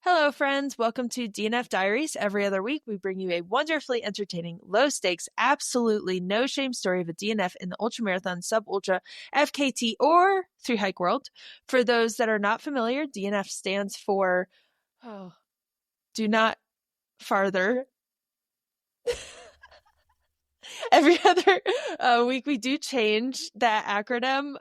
Hello, friends. Welcome to DNF Diaries. Every other week, we bring you a wonderfully entertaining, low stakes, absolutely no shame story of a DNF in the ultramarathon, sub-ultra, FKT, or three hike world. For those that are not familiar, DNF stands for Do Not Farther. Every other week, we do change that acronym,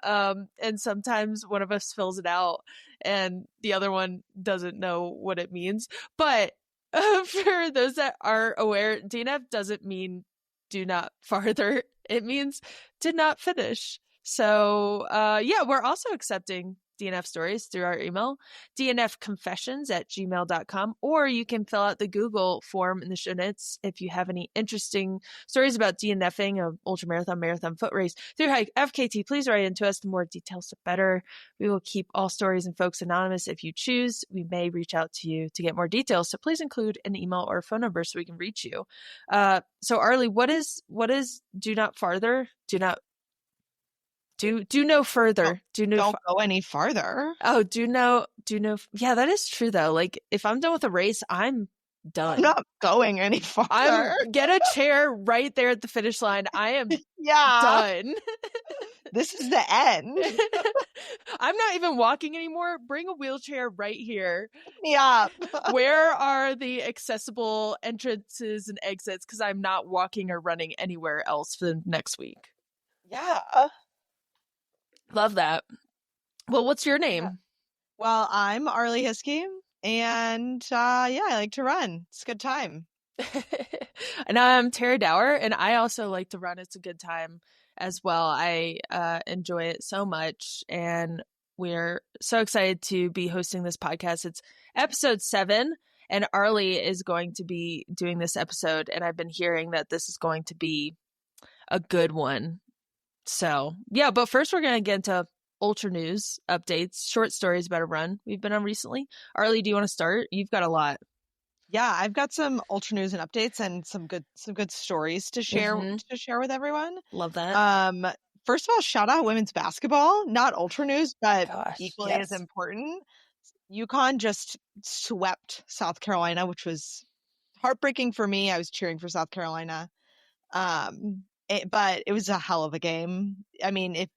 and sometimes one of us fills it out and the other one doesn't know what it means. But for those that are aware, DNF doesn't mean do not farther. It means did not finish. So, we're also accepting DNF stories through our email, dnfconfessions@gmail.com, or you can fill out the Google form in the show notes if you have any interesting stories about DNFing, a ultramarathon, marathon, foot race, through hike, FKT. Please write into us. The more details, the better. We will keep all stories and folks anonymous. If you choose, we may reach out to you to get more details. So please include an email or a phone number so we can reach you. So Arlee, what is do not farther? Do no further. Don't go any farther. Oh, do no. Yeah, that is true though. Like if I'm done with a race, I'm done. I'm not going any farther. Get a chair right there at the finish line. I am done. This is the end. I'm not even walking anymore. Bring a wheelchair right here. Yeah. Where are the accessible entrances and exits? Because I'm not walking or running anywhere else for the next week. Yeah. Love that. Well, what's your name? Yeah. Well, I'm Arlee Hiskey, and I like to run. It's a good time. And I'm Tara Dower, and I also like to run. It's a good time as well. I enjoy it so much, and we're so excited to be hosting this podcast. It's episode 7, and Arlee is going to be doing this episode, and I've been hearing that this is going to be a good one. So, yeah, but first we're going to get into ultra news, updates, short stories about a run we've been on recently. Arlee, do you want to start? You've got a lot. Yeah, I've got some ultra news and updates and some good stories to share with everyone. Love that. First of all, shout out women's basketball. Not ultra news, but equally as important. UConn just swept South Carolina, which was heartbreaking for me. I was cheering for South Carolina. But it was a hell of a game. I mean, if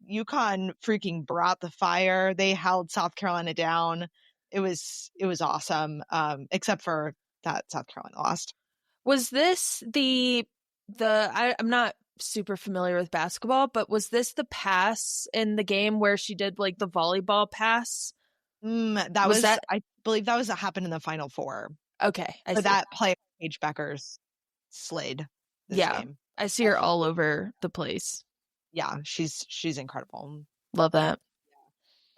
UConn freaking brought the fire, they held South Carolina down. It was awesome. Except for that South Carolina lost. Was this I'm not super familiar with basketball, but was this the pass in the game where she did like the volleyball pass? I believe that happened in the Final Four. Okay. That player, Paige Beckers, slayed this game. I see her all over the place. Yeah, she's incredible. Love that.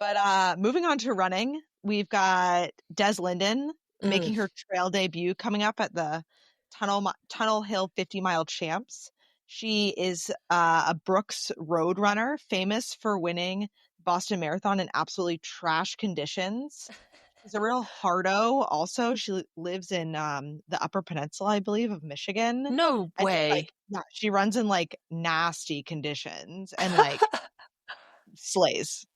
But moving on to running, we've got Des Linden making her trail debut coming up at the Tunnel Hill 50-mile Champs. She is a Brooks road runner, famous for winning Boston Marathon in absolutely trash conditions. She's a real hardo. Also, she lives in the Upper Peninsula, I believe, of Michigan. No way. She runs in like nasty conditions and like slays.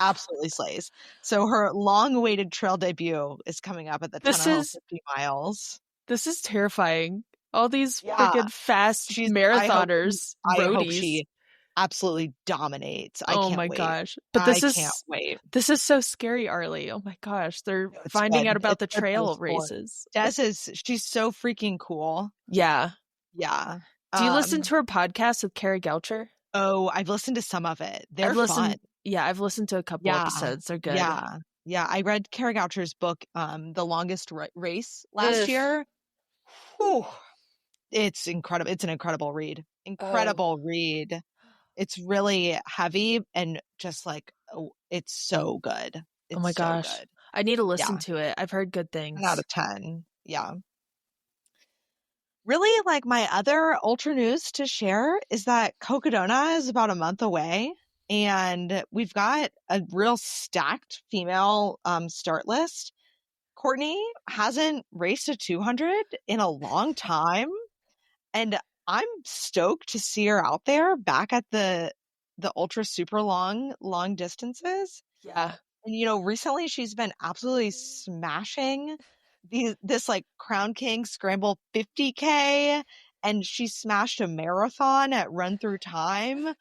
Absolutely slays. So her long-awaited trail debut is coming up at the Tunnel Hill 50 miles. This is terrifying. All these freaking fast marathoners, I hope she absolutely dominates. I can't wait. Gosh. But can't wait. This is so scary, Arlee. Oh my gosh. They're finding out about the trail races. She's so freaking cool. Yeah. Yeah. Do you listen to her podcast with Carrie Goucher? Oh, I've listened to some of it. They're fun. Yeah, I've listened to a couple episodes. They're good. Yeah. Yeah. I read Carrie Goucher's book, The Longest Race last year. Whew. It's incredible. It's an incredible read. Read. It's really heavy and just like, it's so good. It's oh my gosh. Good. I need to listen to it. I've heard good things. 10 out of 10. Yeah. Really, like my other ultra news to share is that Cocodona is about a month away, and we've got a real stacked female start list. Courtney hasn't raced a 200 in a long time, and I'm stoked to see her out there back at the ultra super long distances. Yeah. And recently she's been absolutely smashing this like Crown King Scramble 50K, and she smashed a marathon at Run Through Time.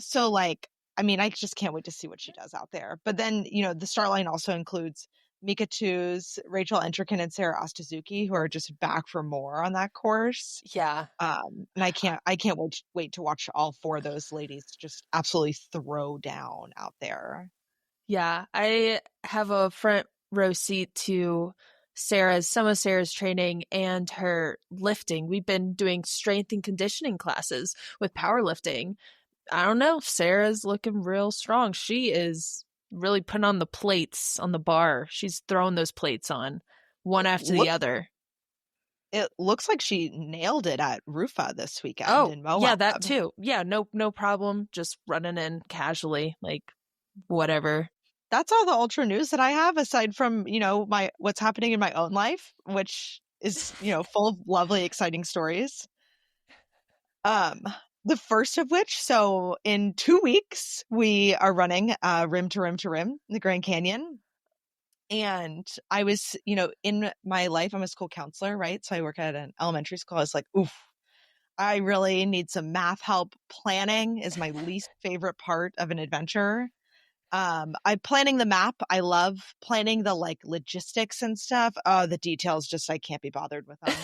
So like, I mean, I just can't wait to see what she does out there. But then, the start line also includes Mika Tooze, Rachel Entrekin, and Sarah Ostazuki, who are just back for more on that course. Yeah. And I can't wait to watch all four of those ladies just absolutely throw down out there. Yeah, I have a front row seat to some of Sarah's training and her lifting. We've been doing strength and conditioning classes with powerlifting. I don't know, Sarah's looking real strong. She is really putting on the plates on the bar. She's throwing those plates on one It after the looks other. it looks like she nailed it at Rufa this weekend Oh, in yeah, that Moab. too. Yeah, no problem. Just running in casually, like whatever. That's all the ultra news that I have, aside from my what's happening in my own life, which is full of lovely, exciting stories. Um, the first of which, so in 2 weeks, we are running rim to rim to rim in the Grand Canyon. And I was, in my life, I'm a school counselor, right? So I work at an elementary school. I was like, oof, I really need some math help. Planning is my least favorite part of an adventure. I'm planning the map. I love planning the like logistics and stuff. Oh, the details, just I can't be bothered with them.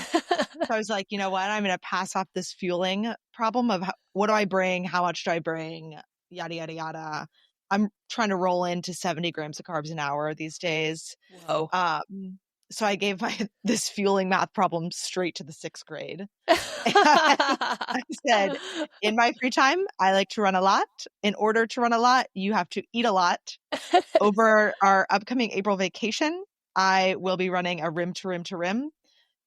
So I was like, you know what? I'm going to pass off this fueling problem of what do I bring? How much do I bring? Yada, yada, yada. I'm trying to roll into 70 grams of carbs an hour these days. Whoa. So I gave this fueling math problem straight to the 6th grade. I said, in my free time, I like to run a lot. In order to run a lot, you have to eat a lot. Over our upcoming April vacation, I will be running a rim to rim to rim.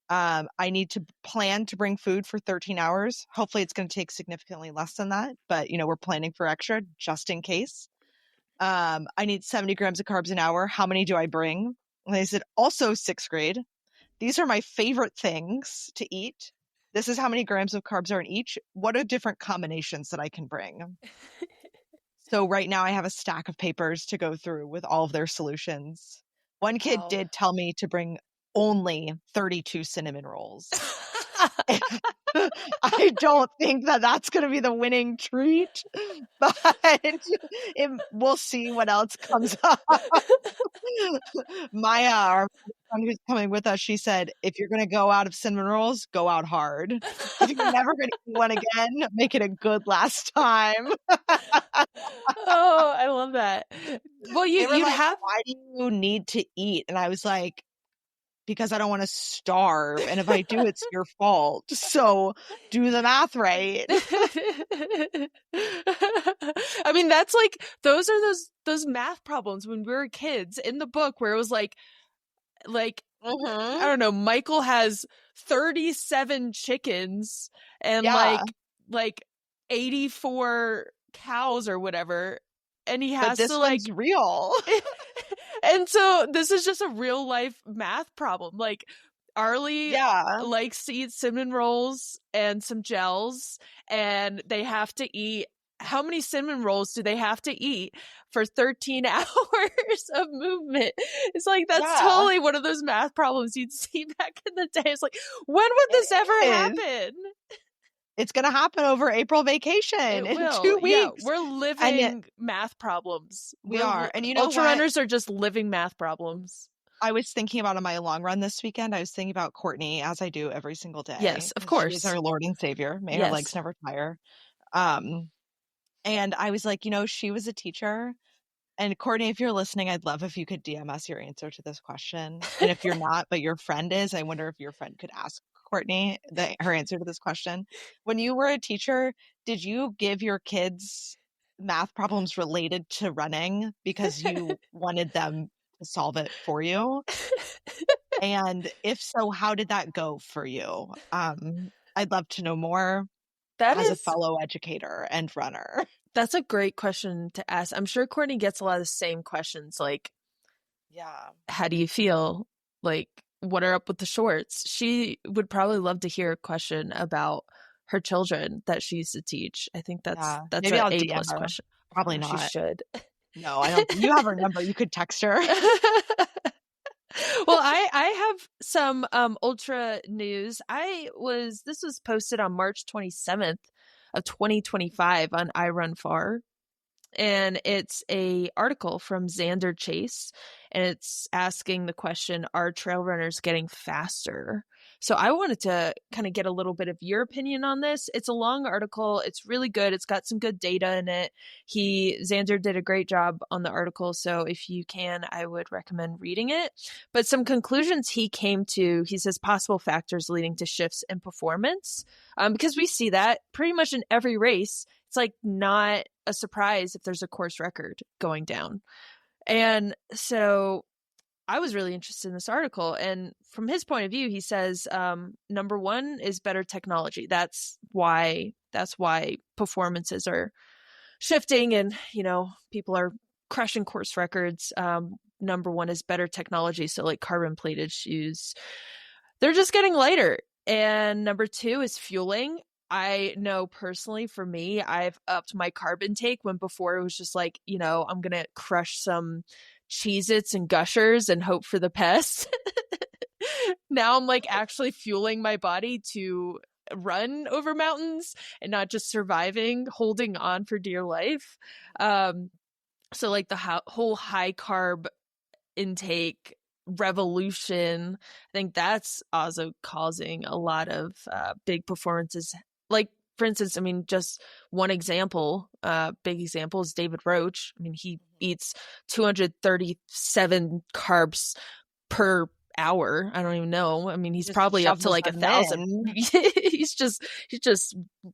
I need to plan to bring food for 13 hours. Hopefully it's going to take significantly less than that, but we're planning for extra just in case. I need 70 grams of carbs an hour. How many do I bring? And I said, also 6th grade. These are my favorite things to eat. This is how many grams of carbs are in each. What are different combinations that I can bring? So right now I have a stack of papers to go through with all of their solutions. One kid Wow. did tell me to bring only 32 cinnamon rolls. I don't think that that's going to be the winning treat, but we'll see what else comes up. Maya, our friend who's coming with us, she said, if you're going to go out of cinnamon rolls, go out hard. If you're never going to eat one again, make it a good last time. Oh, I love that. Well, They were you'd like, have why do you need to eat? And I was like, because I don't want to starve. And if I do, it's your fault. So do the math right. I mean, that's like those are those math problems when we were kids in the book where it was like I don't know, Michael has 37 chickens and Yeah. like 84 cows or whatever, and he But has this to one's like real. and so this is just a real life math problem. Like Arlee Yeah. likes to eat cinnamon rolls and some gels, and they have to eat. How many cinnamon rolls do they have to eat for 13 hours of movement? It's like that's Yeah. totally one of those math problems you'd see back in the day. It's like, when would this ever It is. happen? It's going to happen over April vacation It in will. 2 Yeah, weeks. we're living math problems. We are. And you know Ultra what? runners are just living math problems. I was thinking about on my long run this weekend, I was thinking about Courtney, as I do every single day. Yes, of She is course. our Lord and Savior. May her legs Yes. never tire. And I was like, she was a teacher. And Courtney, if you're listening, I'd love if you could DM us your answer to this question. And if you're not, but your friend is, I wonder if your friend could ask Courtney her answer to this question. When you were a teacher, did you give your kids math problems related to running because you wanted them to solve it for you? And if so, how did that go for you? I'd love to know more as a fellow educator and runner. That's a great question to ask. I'm sure Courtney gets a lot of the same questions like, Yeah. how do you feel? Like, what are up with the shorts? She would probably love to hear a question about her children that she used to teach. I think that's Maybe an I'll DM A-plus her. question. Probably Oh, she not. should. No, I don't. You have her number. You could text her. Well, I have some ultra news. This was posted on March 27th of 2025 on I Run Far, and it's a article from Xander Chase, and it's asking the question, are trail runners getting faster? So I wanted to kind of get a little bit of your opinion on this. It's a long article. It's really good. It's got some good data in it. Xander did a great job on the article. So if you can, I would recommend reading it. But some conclusions he came to, he says possible factors leading to shifts in performance. Because we see that pretty much in every race. It's like not a surprise if there's a course record going down. And so I was really interested in this article. And from his point of view, he says, number one is better technology. That's why performances are shifting and, people are crushing course records. Number one is better technology. So like carbon plated shoes, they're just getting lighter. And number two is fueling. I know personally for me, I've upped my carb intake when before it was just like, I'm going to crush some Cheez-Its and Gushers and hope for the best. Now I'm like actually fueling my body to run over mountains and not just surviving, holding on for dear life. So like the whole high carb intake revolution, I think that's also causing a lot of big performances. Like, for instance, I mean, just one example, big example is David Roach. I mean, he eats 237 carbs per hour. I don't even know. I mean, he's probably up to like 1,000.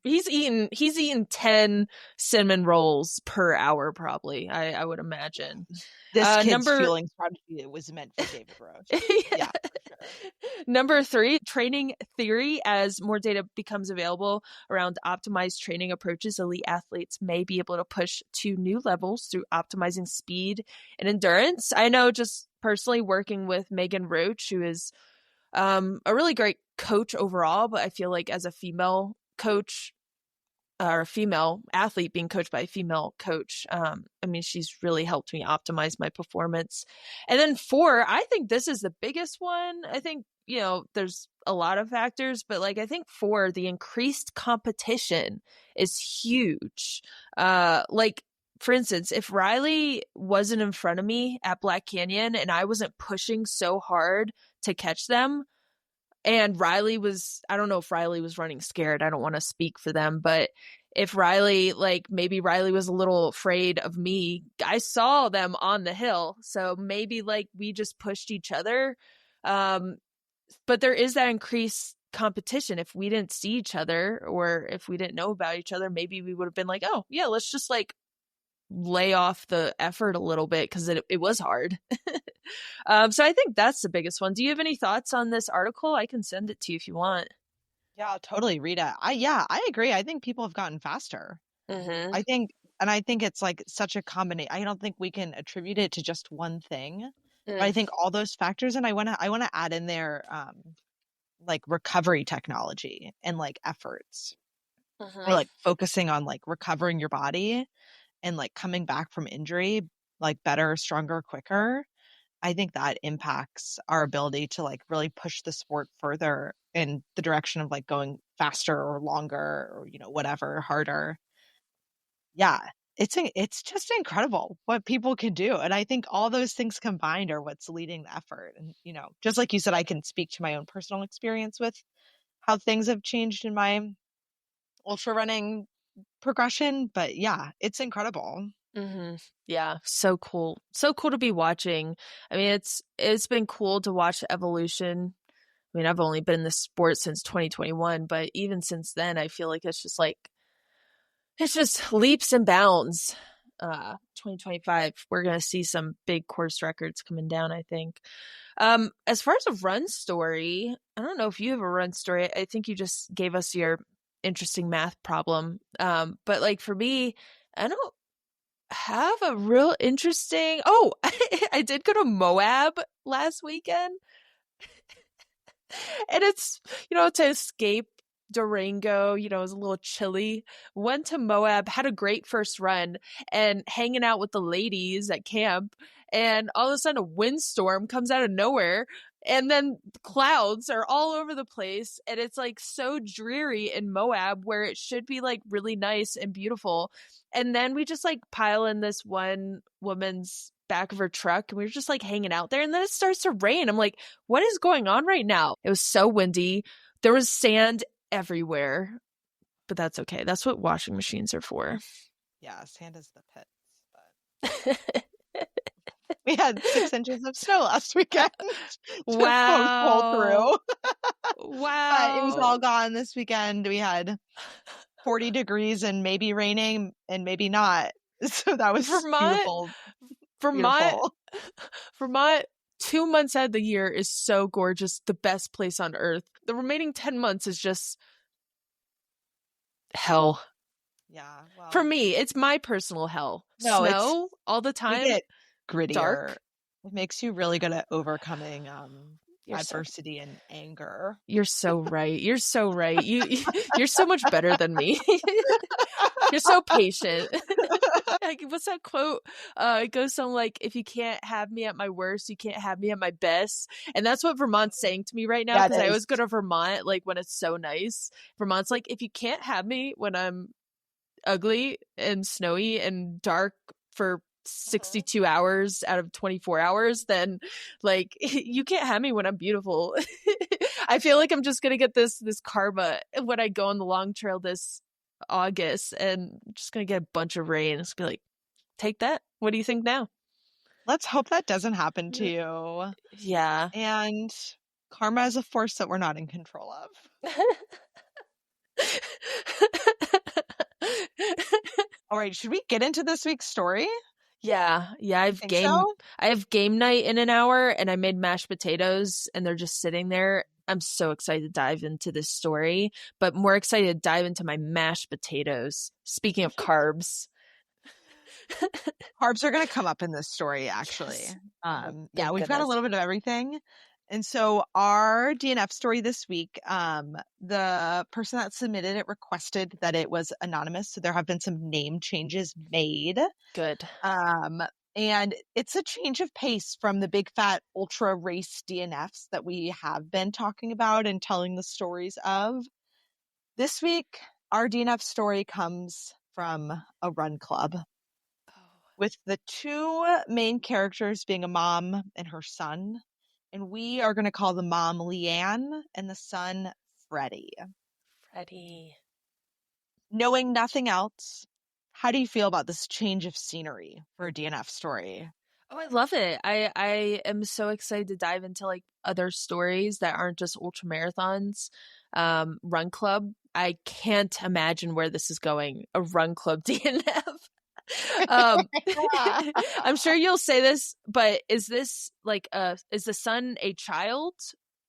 He's eating 10 cinnamon rolls per hour, probably. I would imagine. This kid's fueling strategy was meant for David Roach. Yeah, for sure. Number 3, training theory. As more data becomes available around optimized training approaches, elite athletes may be able to push to new levels through optimizing speed and endurance. I know just personally working with Megan Roach, who is a really great coach overall, but I feel like as a female coach, or a female athlete being coached by a female coach, I mean, she's really helped me optimize my performance. And then 4, I think this is the biggest one. I think, there's a lot of factors, but like, I think 4, the increased competition is huge. Like, for instance, if Riley wasn't in front of me at Black Canyon and I wasn't pushing so hard to catch them, and Riley was, I don't know if Riley was running scared. I don't want to speak for them, but if Riley, like maybe Riley was a little afraid of me, I saw them on the hill. So maybe like we just pushed each other. But there is that increased competition. If we didn't see each other or if we didn't know about each other, maybe we would have been like, oh yeah, let's just like lay off the effort a little bit because it was hard. So I think that's the biggest one. Do you have any thoughts on this article? I can send it to you if you want. Yeah, I'll totally read it. I agree. I think people have gotten faster. Mm-hmm. I think it's like such a combination. I don't think we can attribute it to just one thing. But I think all those factors, and I want to add in there like recovery technology and like efforts. Or like focusing on like recovering your body and like coming back from injury like better, stronger, quicker. I think that impacts our ability to like really push the sport further in the direction of like going faster or longer or whatever, harder. Yeah, it's just incredible what people can do, and I think all those things combined are what's leading the effort. And just like you said, I can speak to my own personal experience with how things have changed in my ultra running progression, but yeah, it's incredible. Mm-hmm. Yeah, so cool to be watching. I mean, it's been cool to watch the evolution. I mean, I've only been in this sport since 2021, but even since then I feel like it's just leaps and bounds. 2025, we're gonna see some big course records coming down, I think. As far as a run story, I don't know if you have a run story. I think you just gave us your interesting math problem. But like for me, I don't have a real interesting. Oh, I did go to Moab last weekend, and it's to escape Durango, you know, it was a little chilly. Went to Moab, had a great first run, and hanging out with the ladies at camp. And all of a sudden, a windstorm comes out of nowhere. And then clouds are all over the place. And it's like so dreary in Moab where it should be like really nice and beautiful. And then we just like pile in this one woman's back of her truck and we were just like hanging out there. And then it starts to rain. I'm like, what is going on right now? It was so windy. There was sand everywhere, but that's okay. That's what washing machines are for. Yeah, sand is the pits. But we had 6 inches of snow last weekend. Wow. Pull through. Wow. But it was all gone this weekend. We had 40 degrees and maybe raining and maybe not. So that was beautiful. Vermont, 2 months out of the year is so gorgeous, the best place on earth. The remaining 10 months is just hell. Yeah. Well, for me, it's my personal hell. No, Snow all the time. We get grittier. Dark. It makes you really good at overcoming adversity and anger. You're so right. You're so right. You're so much better than me. You're so patient. Like, what's that quote? It goes something like, if you can't have me at my worst, you can't have me at my best. And that's what Vermont's saying to me right now, because I always go to Vermont like when it's so nice. Vermont's like, if you can't have me when I'm ugly and snowy and dark for 62 hours out of 24 hours, then like you can't have me when I'm beautiful. I feel like I'm just gonna get this karma when I go on the long trail this August, and I'm just gonna get a bunch of rain. It's gonna be like, take that. What do you think now? Let's hope that doesn't happen to you. Yeah. And karma is a force that we're not in control of. All right, should we get into this week's story? Yeah. I have game night in an hour, and I made mashed potatoes, and they're just sitting there. I'm so excited to dive into this story, but more excited to dive into my mashed potatoes. Speaking of carbs. Carbs are going to come up in this story, actually. Yes. We've got a little bit of everything. And so our DNF story this week, the person that submitted it requested that it was anonymous. So there have been some name changes made. Good. And it's a change of pace from the big fat ultra race DNFs that we have been talking about and telling the stories of. This week, our DNF story comes from a run club, with the 2 main characters being a mom and her son. And we are going to call the mom Leanne and the son Freddie. Knowing nothing else, how do you feel about this change of scenery for a DNF story? Oh, I love it. I am so excited to dive into like other stories that aren't just ultra marathons. Run Club. I can't imagine where this is going. A Run Club DNF. I'm sure you'll say this, but is this like is the son a child,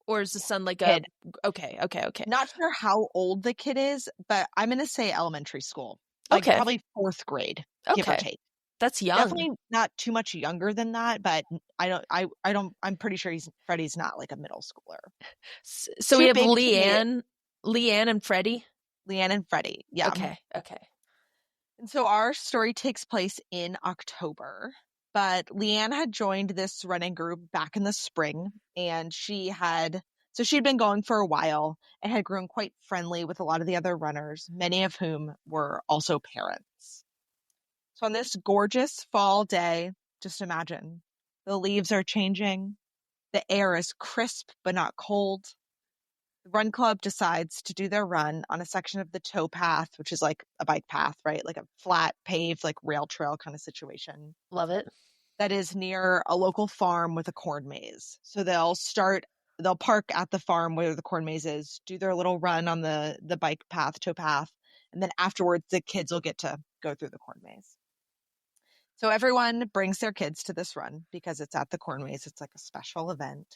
or is the son like a okay. Not sure how old the kid is, but I'm going to say elementary school. Like probably 4th grade, give or take. That's young. Definitely not too much younger than that, but I'm pretty sure Freddie's not like a middle schooler. So we have Leanne and Freddie. Leanne and Freddie. Yeah. Okay. And so our story takes place in October, but Leanne had joined this running group back in the spring, and she'd been going for a while and had grown quite friendly with a lot of the other runners, many of whom were also parents. So on this gorgeous fall day, just imagine, the leaves are changing, the air is crisp but not cold. The Run Club decides to do their run on a section of the towpath, which is like a bike path, right? Like a flat, paved, like rail trail kind of situation. Love it. That is near a local farm with a corn maze. So they'll park at the farm where the corn maze is, do their little run on the bike path, towpath, and then afterwards the kids will get to go through the corn maze. So everyone brings their kids to this run because it's at the corn maze. It's like a special event.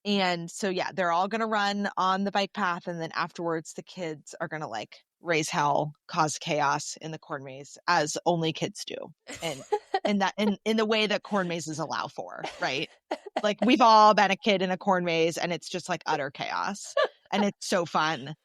And so, yeah, they're all going to run on the bike path. And then afterwards, the kids are going to like raise hell, cause chaos in the corn maze, as only kids do. And in the way that corn mazes allow for, right? Like we've all been a kid in a corn maze and it's just like utter chaos. and it's so fun.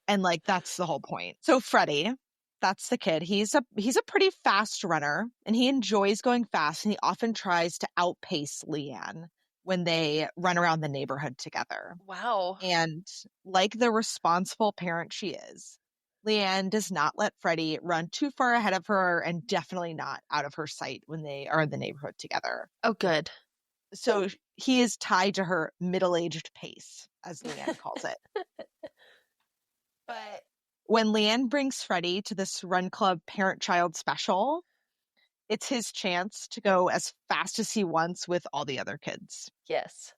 And like, that's the whole point. So Freddie, that's the kid. He's a pretty fast runner, and he enjoys going fast, and he often tries to outpace Leanne when they run around the neighborhood together. Wow. And like the responsible parent she is, Leanne does not let Freddie run too far ahead of her, and definitely not out of her sight when they are in the neighborhood together. Oh, good. So he is tied to her middle-aged pace, as Leanne calls it. But when Leanne brings Freddie to this Run Club parent-child special, it's his chance to go as fast as he wants with all the other kids. Yes.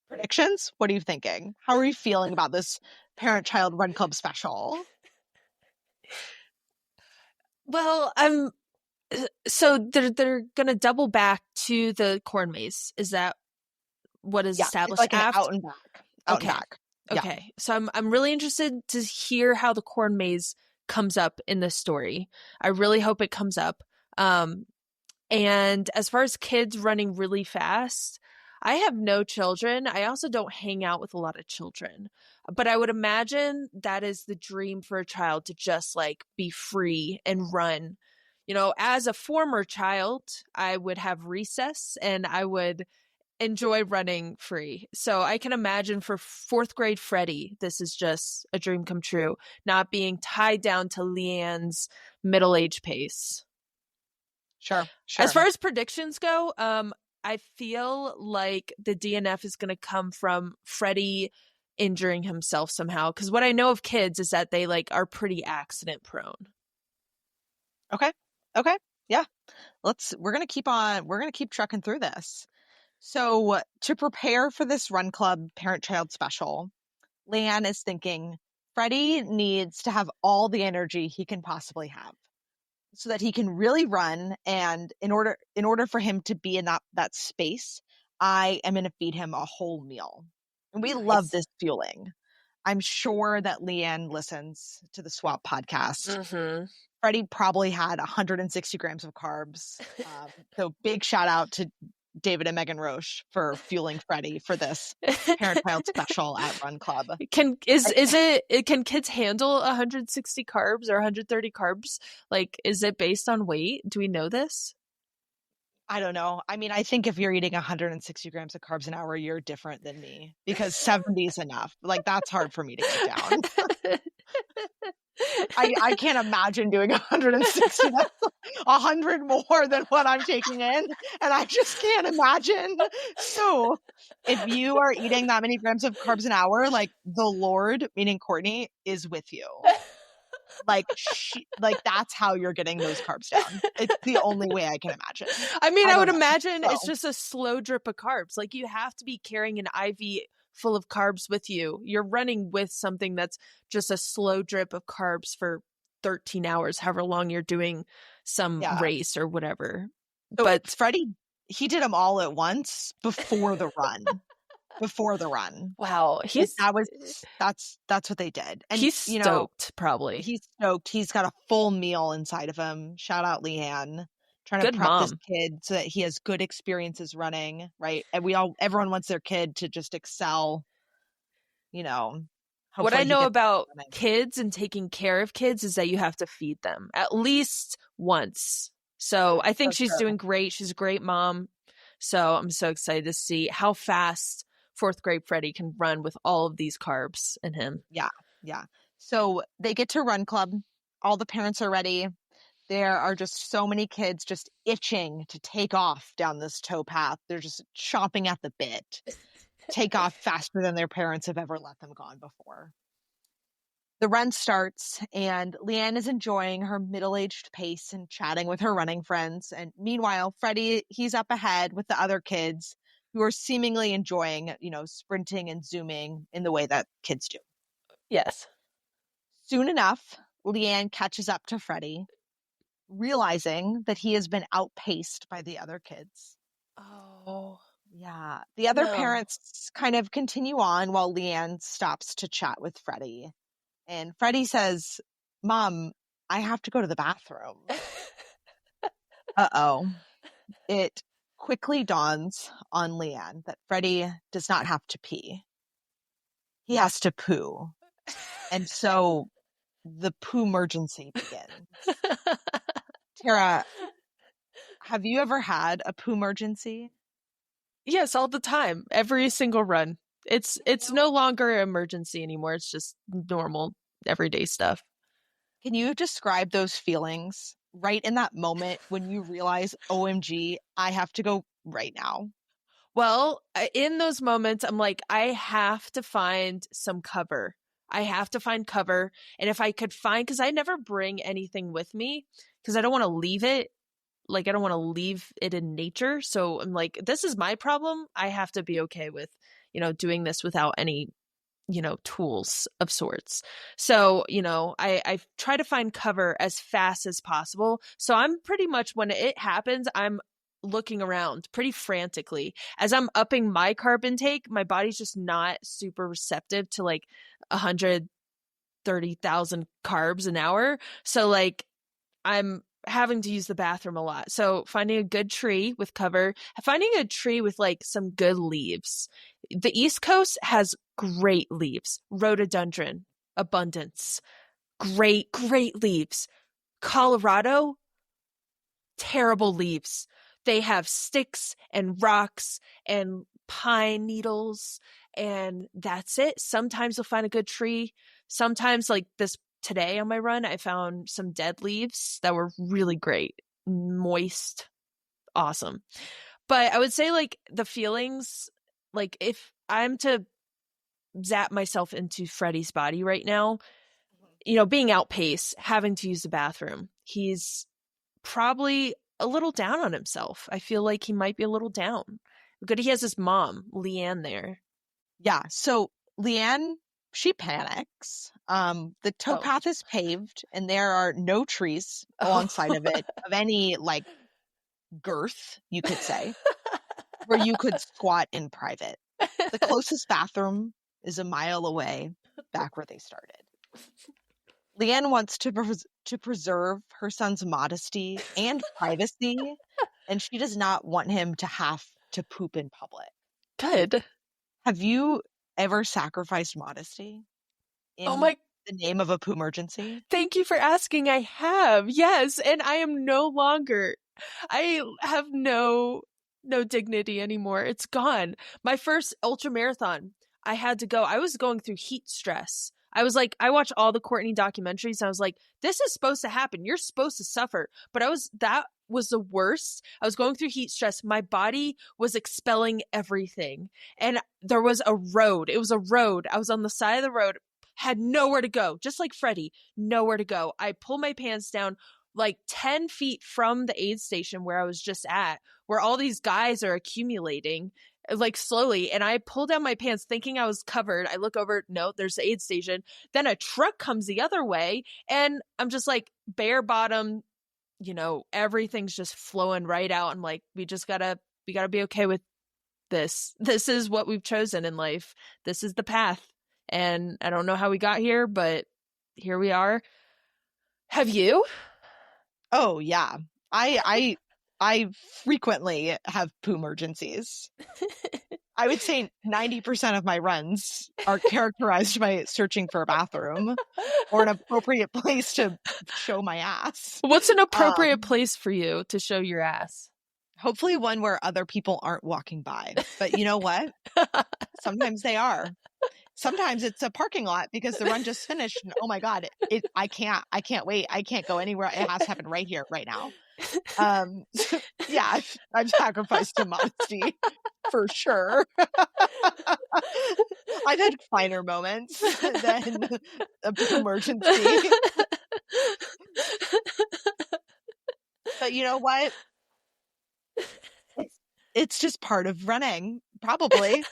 Predictions? What are you thinking? How are you feeling about this parent-child Run Club special? Well, so they're gonna double back to the corn maze. Is that what is Yeah, it's established like an after? out and back. Out Okay. and back. Yeah. Okay. So I'm really interested to hear how the corn maze comes up in this story. I really hope it comes up. And as far as kids running really fast, I have no children. I also don't hang out with a lot of children. But I would imagine that is the dream for a child, to just like be free and run. You know, as a former child, I would have recess and I would enjoy running free. So I can imagine for fourth grade Freddie, this is just a dream come true, not being tied down to Leanne's middle age pace. Sure. As far as predictions go, I feel like the DNF is going to come from Freddie injuring himself somehow. Because what I know of kids is that they like are pretty accident prone. Okay. Yeah. We're going to keep trucking through this. So to prepare for this Run Club parent-child special, Leanne is thinking Freddie needs to have all the energy he can possibly have, so that he can really run. And in order for him to be in that space, I am going to feed him a whole meal. And we love this fueling. I'm sure that Leanne listens to the Swap podcast. Mm-hmm. Freddie probably had 160 grams of carbs. So big shout out to David and Megan Roche for fueling Freddie for this parent-child special at Run Club. Can kids handle 160 carbs or 130 carbs? Like, is it based on weight? Do we know this? I don't know. I mean, I think if you're eating 160 grams of carbs an hour, you're different than me, because 70 is enough. Like, that's hard for me to get down. I can't imagine doing 160. That's 100 more than what I'm taking in, and I just can't imagine. So if you are eating that many grams of carbs an hour, like, the Lord, meaning Courtney, is with you. Like, that's how you're getting those carbs down. It's the only way I can imagine. I mean, I would imagine it's just a slow drip of carbs. Like, you have to be carrying an IV full of carbs with you. You're running with something that's just a slow drip of carbs for 13 hours, however long you're doing some race or whatever. So but Freddie, he did them all at once before the run. Wow. That's what they did. And he's stoked, probably. He's stoked. He's got a full meal inside of him. Shout out Leanne. Trying Good to prep mom. this kid so that he has good experiences running, right? And everyone wants their kid to just excel, you know. What I know about kids and taking care of kids is that you have to feed them at least once. So I think she's doing great. She's a great mom. So I'm so excited to see how fast fourth grade Freddie can run with all of these carbs in him. Yeah. So they get to Run Club. All the parents are ready. There are just so many kids just itching to take off down this tow path. They're just chomping at the bit. Take off faster than their parents have ever let them go on before. The run starts, and Leanne is enjoying her middle-aged pace and chatting with her running friends. And meanwhile, Freddie, he's up ahead with the other kids who are seemingly enjoying, sprinting and zooming in the way that kids do. Yes. Soon enough, Leanne catches up to Freddie, realizing that he has been outpaced by the other kids. Oh. Yeah. The other parents kind of continue on while Leanne stops to chat with Freddie. And Freddie says, "Mom, I have to go to the bathroom." Uh-oh. It quickly dawns on Leanne that Freddie does not have to pee. he has to poo. And so the poo emergency begins. Tara, have you ever had a poo emergency? Yes, all the time. Every single run. It's no longer an emergency anymore. It's just normal everyday stuff. Can you describe those feelings right in that moment when you realize, OMG, I have to go right now? Well, in those moments, I'm like, I have to find some cover. I have to find cover. And if I could find, because I never bring anything with me because I don't want to leave it. Like, I don't want to leave it in nature. So I'm like, this is my problem. I have to be okay with, doing this without any, tools of sorts. So, I try to find cover as fast as possible. So I'm pretty much, when it happens, I'm looking around pretty frantically as I'm upping my carb intake. My body's just not super receptive to like 130,000 carbs an hour. So like I'm having to use the bathroom a lot. So finding a good tree with cover, finding a tree with like some good leaves. The East Coast has great leaves, rhododendron, abundance, great, great leaves. Colorado, terrible leaves. They have sticks and rocks and pine needles, and that's it. Sometimes you'll find a good tree. Sometimes, like this today on my run, I found some dead leaves that were really great, moist, awesome. But I would say, like, the feelings, like, if I'm to zap myself into Freddie's body right now, being outpaced, having to use the bathroom, he's probably a little down on himself. I feel like he might be a little down. Good, he has his mom, Leanne, there. Yeah. So Leanne, she panics. The towpath is paved and there are no trees alongside of it of any like girth, you could say, where you could squat in private. The closest bathroom is a mile away, back where they started. Leanne wants to preserve her son's modesty and privacy, and she does not want him to have to poop in public. Good. Have you ever sacrificed modesty Oh in my, the name of a poo emergency? thank you for asking. I have. Yes, and I am no longer. I have no dignity anymore. It's gone. My first ultra marathon, I had to go. I was going through heat stress. I was like, I watched all the Courtney documentaries and I was like, this is supposed to happen. You're supposed to suffer. But that was the worst. I was going through heat stress. My body was expelling everything. And there was a road. It was a road. I was on the side of the road, had nowhere to go, just like Freddie, nowhere to go. I pulled my pants down like 10 feet from the aid station where I was just at, where all these guys are accumulating like slowly. And I pull down my pants thinking I was covered. I look over, no, there's the aid station. Then a truck comes the other way. And I'm just like bare bottom, everything's just flowing right out. I'm like, we gotta be okay with this. This is what we've chosen in life. This is the path. And I don't know how we got here, but here we are. Have you? Oh yeah. I frequently have poo emergencies. I would say 90% of my runs are characterized by searching for a bathroom or an appropriate place to show my ass. What's an appropriate place for you to show your ass? Hopefully one where other people aren't walking by. But you know what? Sometimes they are. Sometimes it's a parking lot because the run just finished and oh my God, I can't wait. I can't go anywhere. It has to happen right here, right now. Yeah, I've sacrificed some modesty for sure. I've had finer moments than a big emergency. But you know what? It's just part of running, probably.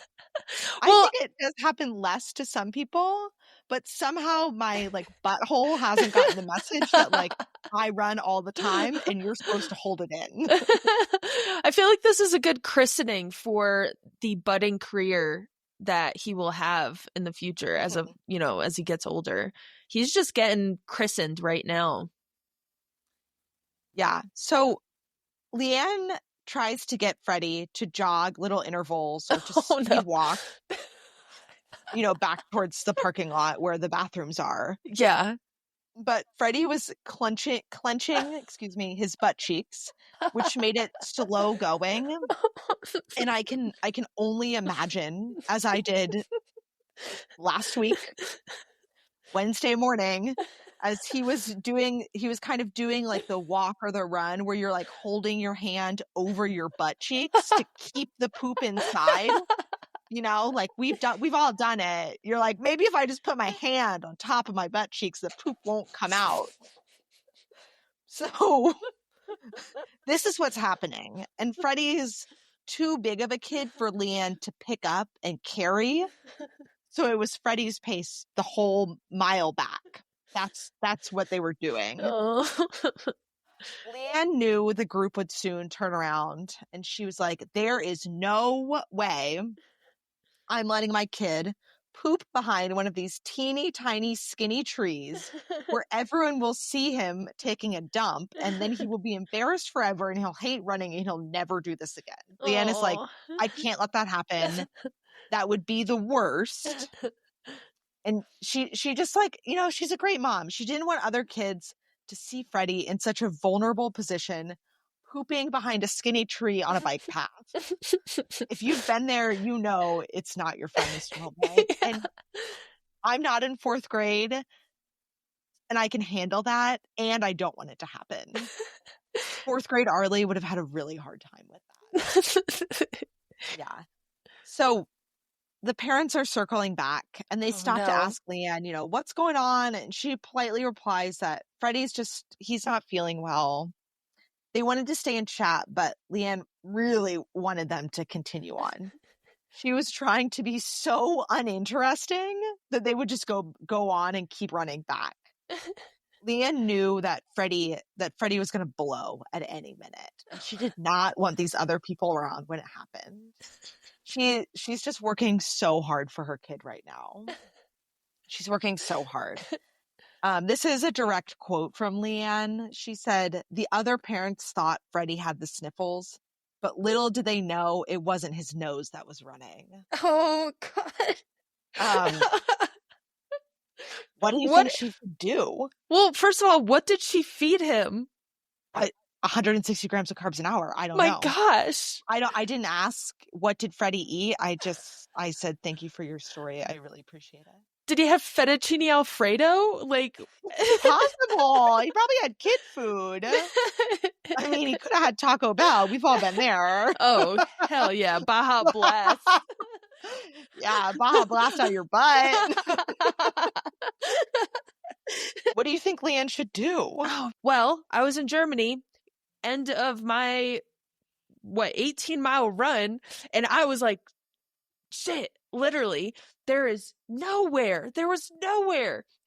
I Well, think it does happen less to some people, but somehow my like butthole hasn't gotten the message that like I run all the time and you're supposed to hold it in. I feel like this is a good christening for the budding career that he will have in the future as as he gets older. He's just getting christened right now. Yeah. So Leanne tries to get Freddie to jog little intervals or to speed walk. back towards the parking lot where the bathrooms are. Yeah. But Freddie was clenching, excuse me, his butt cheeks, which made it slow going. And I can only imagine, as I did last week, Wednesday morning, as he was kind of doing like the walk or the run where you're like holding your hand over your butt cheeks to keep the poop inside. Like we've all done it. You're like, maybe if I just put my hand on top of my butt cheeks, the poop won't come out. So this is what's happening. And Freddie is too big of a kid for Leanne to pick up and carry. So it was Freddie's pace the whole mile back. That's what they were doing. Oh. Leanne knew the group would soon turn around, and she was like, there is no way I'm letting my kid poop behind one of these teeny tiny skinny trees where everyone will see him taking a dump, and then he will be embarrassed forever and he'll hate running and he'll never do this again. Leanne is like, I can't let that happen. That would be the worst. And she just like, she's a great mom. She didn't want other kids to see Freddie in such a vulnerable position, pooping behind a skinny tree on a bike path. If you've been there, it's not your friendliest moment. Yeah. And I'm not in 4th grade, and I can handle that, and I don't want it to happen. 4th grade Arlee would have had a really hard time with that. Yeah. So the parents are circling back, and they stop to ask Leanne, what's going on? And she politely replies that he's not feeling well. They wanted to stay and chat, but Leanne really wanted them to continue on. She was trying to be so uninteresting that they would just go on and keep running back. Leanne knew that Freddie was going to blow at any minute. And she did not want these other people around when it happened. She's just working so hard for her kid right now. She's working so hard. This is a direct quote from Leanne. She said, the other parents thought Freddie had the sniffles, but little did they know it wasn't his nose that was running. Oh, God. What do you think she should do? Well, first of all, what did she feed him? 160 grams of carbs an hour. I don't know. My gosh. I didn't ask, what did Freddie eat? I said, thank you for your story. I really appreciate it. Did he have fettuccine Alfredo? Like, possible. He probably had kid food. I mean, he could have had Taco Bell. We've all been there. Oh, hell yeah. Baja Blast. Yeah, Baja Blast out your butt. What do you think Leanne should do? Oh, well, I was in Germany, end of my, 18-mile run, and I was like, shit, literally, there was nowhere,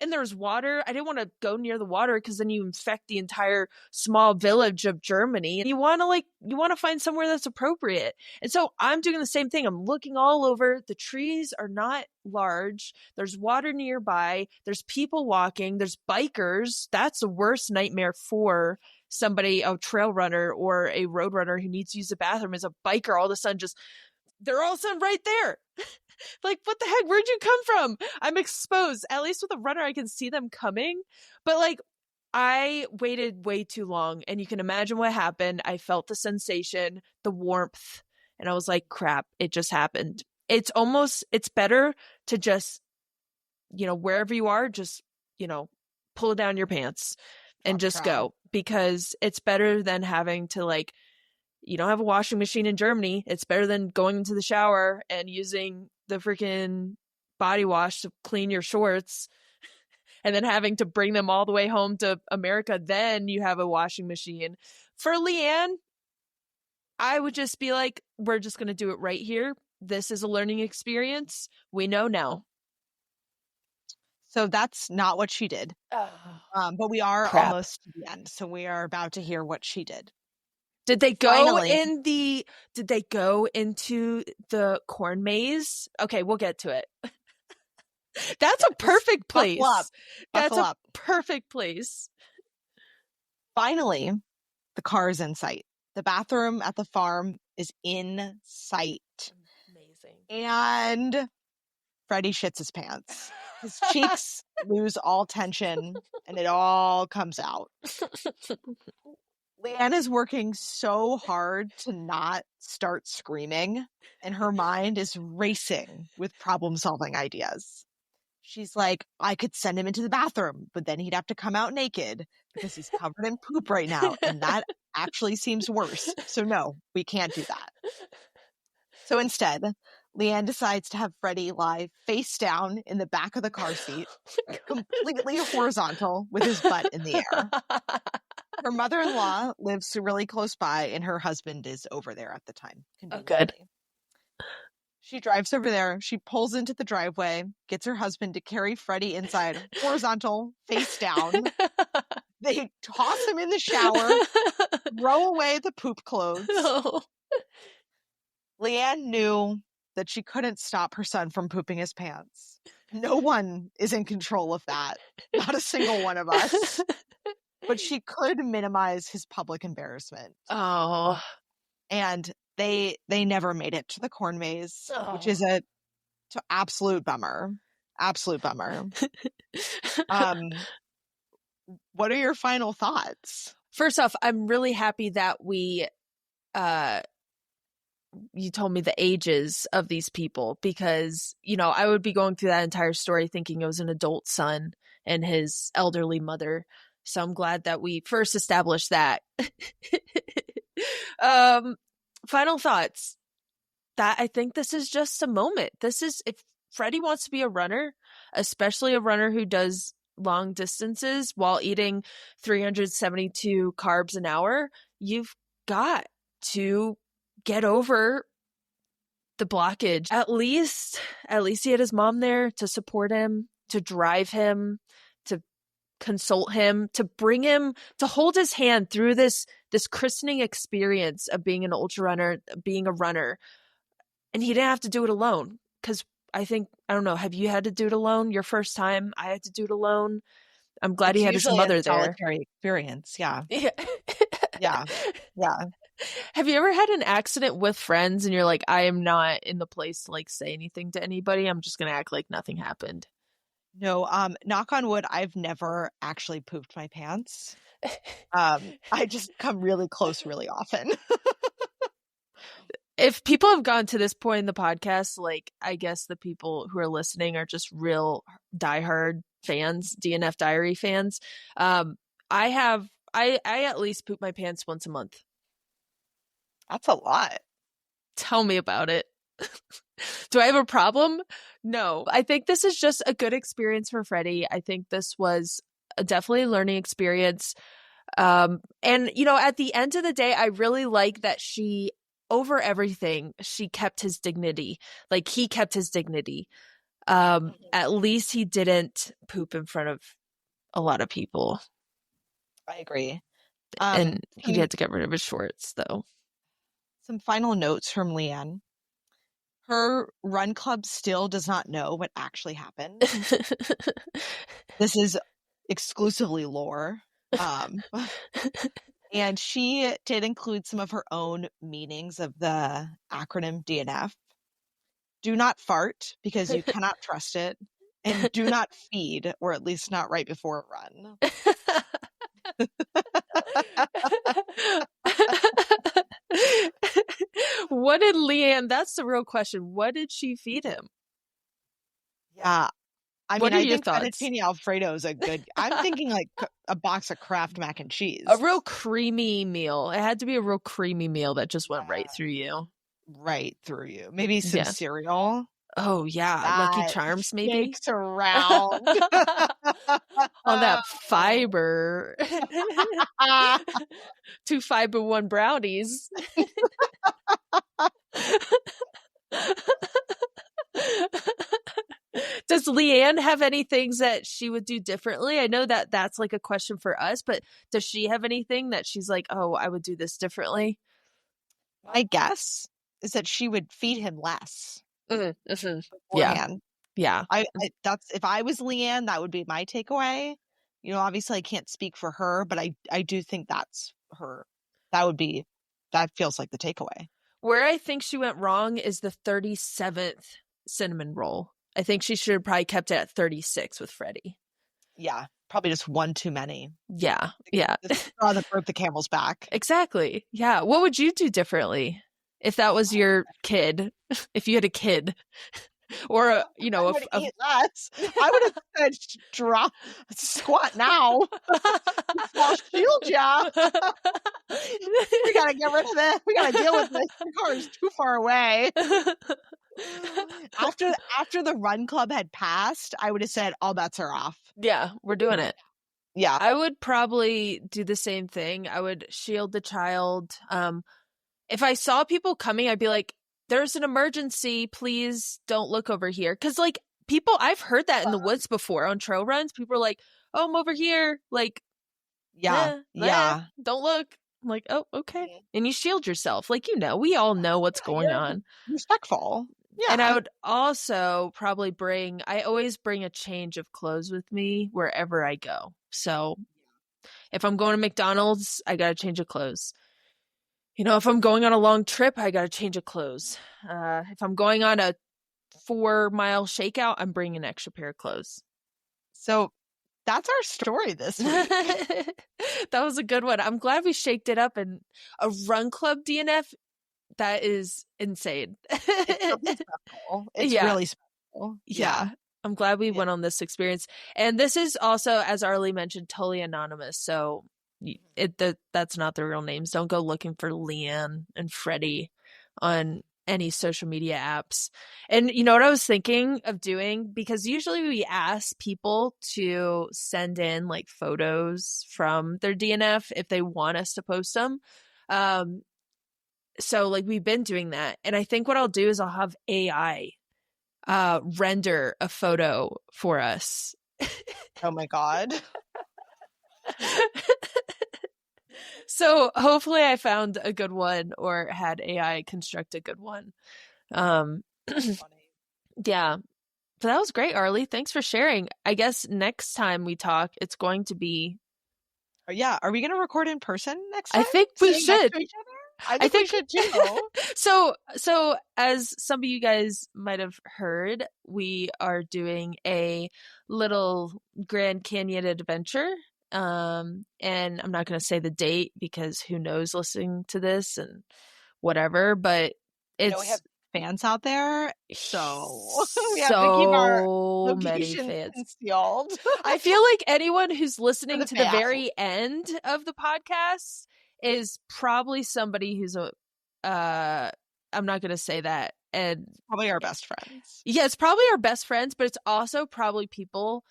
and there's water. I didn't want to go near the water because then you infect the entire small village of Germany, and you want to find somewhere that's appropriate. And so I'm doing the same thing. I'm looking all over. The trees are not large. There's water nearby. There's people walking. There's bikers. That's the worst nightmare for somebody, a trail runner or a road runner who needs to use the bathroom, is a biker all of a sudden they're all of a sudden right there. Like, what the heck? Where'd you come from? I'm exposed. At least with a runner, I can see them coming. But like, I waited way too long, and you can imagine what happened. I felt the sensation, the warmth, and I was like, crap, it just happened. It's better to just, wherever you are, just, pull down your pants and just go, because it's better than having to you don't have a washing machine in Germany. It's better than going into the shower and using the freaking body wash to clean your shorts and then having to bring them all the way home to America. Then you have a washing machine. For Leanne, I would just be like, we're just going to do it right here. This is a learning experience. We know now. So that's not what she did. But we are almost to the end. So we are about to hear what she did. Did they go into the corn maze? Okay, we'll get to it. That's a perfect place. That's a perfect place. Finally, the car is in sight. The bathroom at the farm is in sight. Amazing. And Freddie shits his pants. His cheeks lose all tension and it all comes out. Leanne is working so hard to not start screaming, and her mind is racing with problem-solving ideas. She's like, I could send him into the bathroom, but then he'd have to come out naked because he's covered in poop right now, and that actually seems worse. So no, we can't do that. So instead, Leanne decides to have Freddie lie face down in the back of the car seat, completely horizontal with his butt in the air. Her mother-in-law lives really close by, and her husband is over there at the time. Oh, good. She drives over there. She pulls into the driveway, gets her husband to carry Freddie inside, horizontal, face down. They toss him in the shower, throw away the poop clothes. No. Leanne knew that she couldn't stop her son from pooping his pants. No one is in control of that. Not a single one of us. But she could minimize his public embarrassment. Oh. And they never made it to the corn maze, which is a absolute bummer. Absolute bummer. What are your final thoughts? First off, I'm really happy that you told me the ages of these people, because, I would be going through that entire story thinking it was an adult son and his elderly mother. So I'm glad that we first established that. Final thoughts. That I think this is just a moment. If Freddie wants to be a runner, especially a runner who does long distances while eating 372 carbs an hour, you've got to get over the blockage. At least he had his mom there to support him, to drive him, to consult him, to bring him, to hold his hand through this christening experience of being an ultra runner, being a runner. And he didn't have to do it alone, because I don't know, have you had to do it alone your first time? I had to do it alone. I'm glad he had his mother there. Solitary experience, yeah. Yeah. Have you ever had an accident with friends and you're like, I am not in the place to say anything to anybody. I'm just going to act like nothing happened. No, knock on wood, I've never actually pooped my pants. I just come really close really often. If people have gone to this point in the podcast, I guess the people who are listening are just real diehard fans, DNF Diary fans. I at least poop my pants once a month. That's a lot. Tell me about it. Do I have a problem? No. I think this is just a good experience for Freddie. I think this was definitely a learning experience. And, at the end of the day, I really like that she, over everything, she kept his dignity. He kept his dignity. At least he didn't poop in front of a lot of people. I agree. And he had to get rid of his shorts, though. Some final notes from Leanne. Her run club still does not know what actually happened. This is exclusively lore. And she did include some of her own meanings of the acronym DNF. Do not fart, because you cannot trust it. And do not feed, or at least not right before a run. What did Leanne, that's the real question. What did she feed him? Yeah. I What are mean, I your think thoughts? fettuccine Alfredo is a good, I'm thinking a box of Kraft mac and cheese. A real creamy meal. It had to be a real creamy meal that just went right through you. Right through you. Maybe some cereal. Oh, yeah. Lucky Charms, maybe? Shakes around. All that fiber. 2 fiber, 1 brownies. Does Leanne have any things that she would do differently? I know that that's a question for us, but does she have anything that she's like, oh, I would do this differently? My guess is that she would feed him less. Mm-hmm. Yeah. That's, if I was Leanne, that would be my takeaway. Obviously I can't speak for her, but I do think that's her. That feels like the takeaway. Where I think she went wrong is the 37th cinnamon roll. I think she should have probably kept it at 36 with Freddie. Yeah, probably just one too many. Yeah, yeah. The straw that broke the camel's back. Exactly. Yeah. What would you do differently if that was your kid? If you had a kid, or you know, I would eat less. I would have said drop squat now. I'll shield ya. We gotta get rid of this. We gotta deal with this. The car is too far away. After the Run Club had passed, I would have said all bets are off. Yeah, we're doing it. Yeah. I would probably do the same thing. I would shield the child. If I saw people coming, I'd be like, there's an emergency. Please don't look over here. Because, like, people, I've heard that in the woods before on trail runs. People are like, oh, I'm over here. Like, yeah. Don't look. I'm like, oh, okay. And you shield yourself. Like, you know, we all know what's going on. Respectful. Yeah. And I would also probably I always bring a change of clothes with me wherever I go. So if I'm going to McDonald's, I got to change of clothes. You know, if I'm going on a long trip, I got to change of clothes. If I'm going on a 4-mile shakeout, I'm bringing an extra pair of clothes. So that's our story this week. That was a good one. I'm glad we shaked it up. And a Run Club DNF, that is insane. It's really special. Yeah. I'm glad we went on this experience. And this is also, as Arlee mentioned, totally anonymous. So that's not their real names. Don't go looking for Leanne and Freddie on any social media apps. And you know what I was thinking of doing? Because usually we ask people to send in like photos from their DNF if they want us to post them. So like we've been doing that. And I think what I'll do is I'll have AI render a photo for us. Oh my God. So hopefully I found a good one or had AI construct a good one. Yeah. But that was great, Arlee. Thanks for sharing. I guess next time we talk, it's going to be... Yeah. Are we going to record in person next time? I think we should. I think we should too. So as some of you guys might have heard, we are doing a little Grand Canyon adventure. And I'm not going to say the date because who knows listening to this and whatever, but it's... we have fans out there, so we have to keep our locations fans concealed. I feel like anyone who's listening to the very end of the podcast is probably somebody who's I'm not going to say that. And probably our best friends. Yeah, it's probably our best friends, but it's also probably people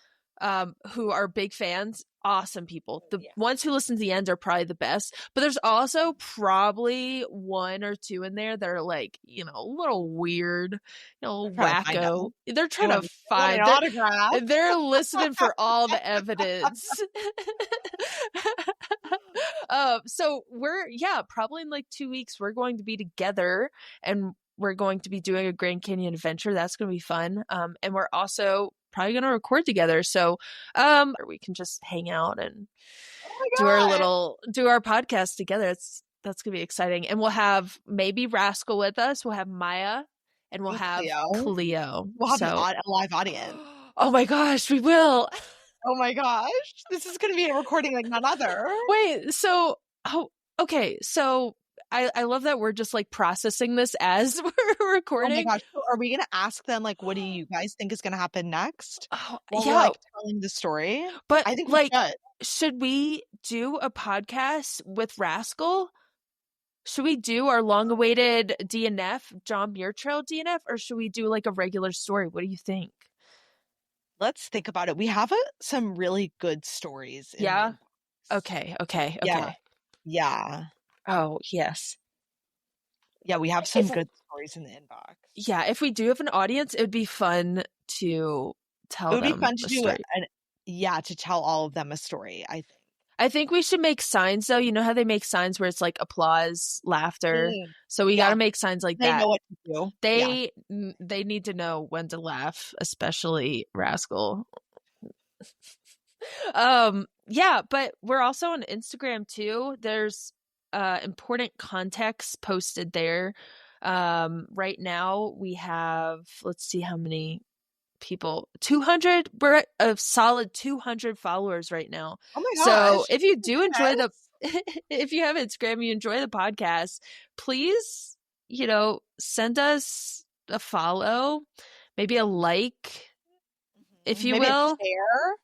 who are big fans, awesome people. The ones who listen to the end are probably the best, but there's also probably one or two in there that are like, you know, a little weird, you know, wacko. They're trying to find an autograph. They're listening for all the evidence. So we're probably in like 2 weeks we're going to be together and we're going to be doing a Grand Canyon adventure. That's going to be fun. And we're also probably going to record together. So, or we can just hang out and do our podcast together. That's going to be exciting. And we'll have maybe Rascal with us. We'll have Maya and we'll have Cleo. We'll have a live audience. Oh my gosh, we will. Oh my gosh. This is going to be a recording like none other. Wait, so, okay. So I love that we're just like processing this as we're recording. Oh my gosh. So are we going to ask them like, what do you guys think is going to happen next? We're like telling the story. But I think like, should we do a podcast with Rascal? Should we do our long-awaited DNF, John Muir Trail DNF, or should we do like a regular story? What do you think? Let's think about it. We have some really good stories. Yeah. Okay. Yeah. Oh, yes. Yeah, we have some good stories in the inbox. Yeah, if we do have an audience, it would be fun to tell them. It would be fun to do it. To tell all of them a story, I think. I think we should make signs, though. You know how they make signs where it's like applause, laughter. So we got to make signs like that. They know what to do. They need to know when to laugh, especially Rascal. But we're also on Instagram too. There's important context posted there. Right now we have, let's see how many people. 200, we're at a solid 200 followers right now. Oh my So gosh. if you do enjoy Yes. if you have Instagram, you enjoy the podcast, please, send us a follow, maybe a like, if you Maybe a will. share.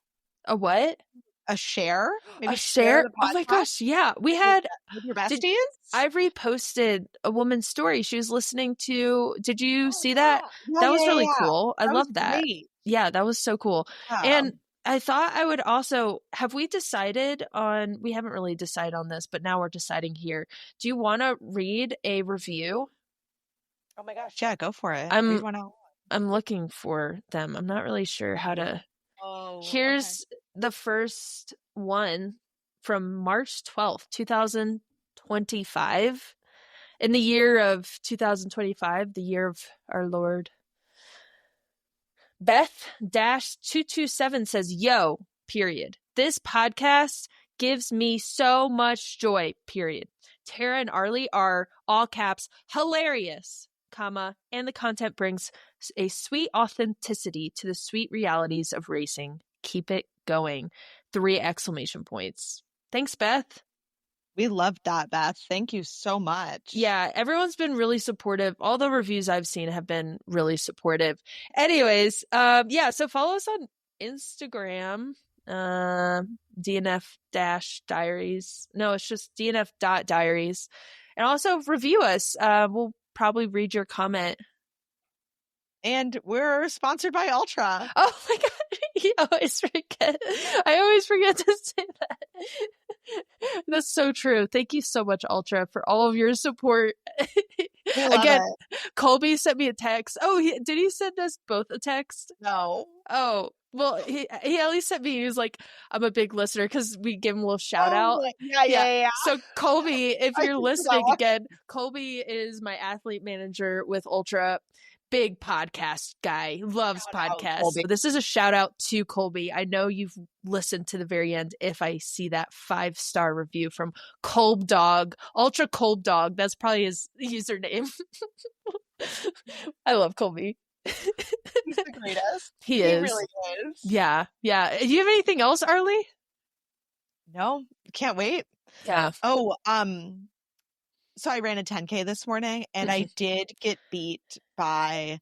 A what? A share? Maybe A share share? the Oh my podcast gosh, yeah. We with had your did besties. I reposted a woman's story. She was listening to, did you see that? Yeah, That was yeah, really yeah. cool. I That was love that. great. Yeah, that was so cool. Yeah. And I thought I would also, have we decided on, we haven't really decided on this, but now we're deciding here. Do you want to read a review? Oh my gosh. Yeah, go for it. I'm Read one out. I'm looking for them. I'm not really sure how to. Oh, Here's the first one from March 12th, 2025. In the year of 2025, the year of our Lord. Beth-227 says, yo, period. This podcast gives me so much joy, period. Tara and Arlee are, all caps, hilarious, comma, and the content brings a sweet authenticity to the sweet realities of racing. Keep it going. 3 exclamation points. Thanks, Beth. We loved that, Beth. Thank you so much. Yeah, everyone's been really supportive. All the reviews I've seen have been really supportive. Anyways, yeah, so follow us on Instagram, DNF-diaries. No, it's just DNF.diaries. And also review us. We'll probably read your comment. And we're sponsored by Ultra. Oh my God. I always forget to say that. That's so true. Thank you so much, Ultra, for all of your support. Again, Colby sent me a text. Oh, did he send us both a text? No. Oh, well, he at least sent me. He was like, I'm a big listener, because we give him a little shout out. Yeah. So Colby, if you're listening again, Colby is my athlete manager with Ultra. Big podcast guy, loves podcasts. So this is a shout out to Colby. I know you've listened to the very end if I see that 5-star review from Colb Dog, Ultra Colb Dog. That's probably his username. I love Colby. He's the greatest. He is. Really is. Yeah. Do you have anything else, Arlee? No, can't wait. Yeah. Oh, so I ran a 10K this morning, and I did get beat by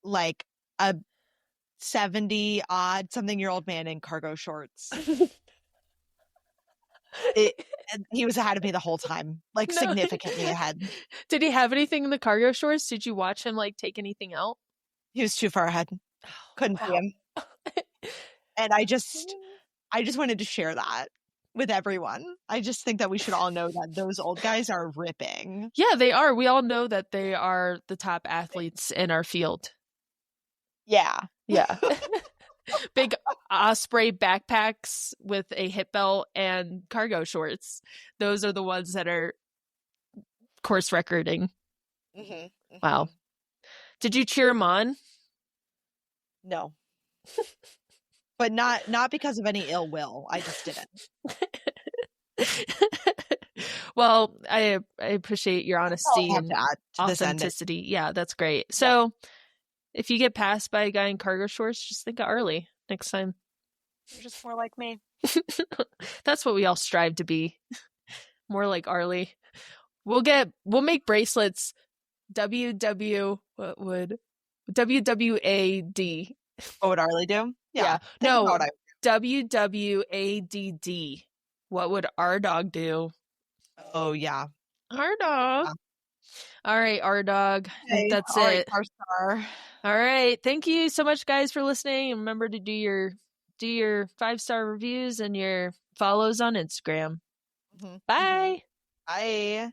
like a 70-odd something-year-old man in cargo shorts. He was ahead of me the whole time, like significantly ahead. Did he have anything in the cargo shorts? Did you watch him like take anything out? He was too far ahead. Couldn't see him. And I just wanted to share that with everyone. I just think that we should all know that those old guys are ripping. Yeah, they are. We all know that they are the top athletes in our field. Yeah. Big Osprey backpacks with a hip belt and cargo shorts. Those are the ones that are course recording. Wow. Did you cheer him on? No. But not because of any ill will. I just didn't. Well, I appreciate your honesty and authenticity. Yeah, that's great. So if you get passed by a guy in cargo shorts, just think of Arlee next time. You're just more like me. That's what we all strive to be. More like Arlee. We'll make bracelets. WWAD. What would Arlee do? Yeah. No. WWADD. What would our dog do? Oh yeah. Our dog. Yeah. All right, our dog. Okay. That's all it. Right, our star. All right. Thank you so much, guys, for listening. And remember to do your 5-star reviews and your follows on Instagram. Bye. Bye.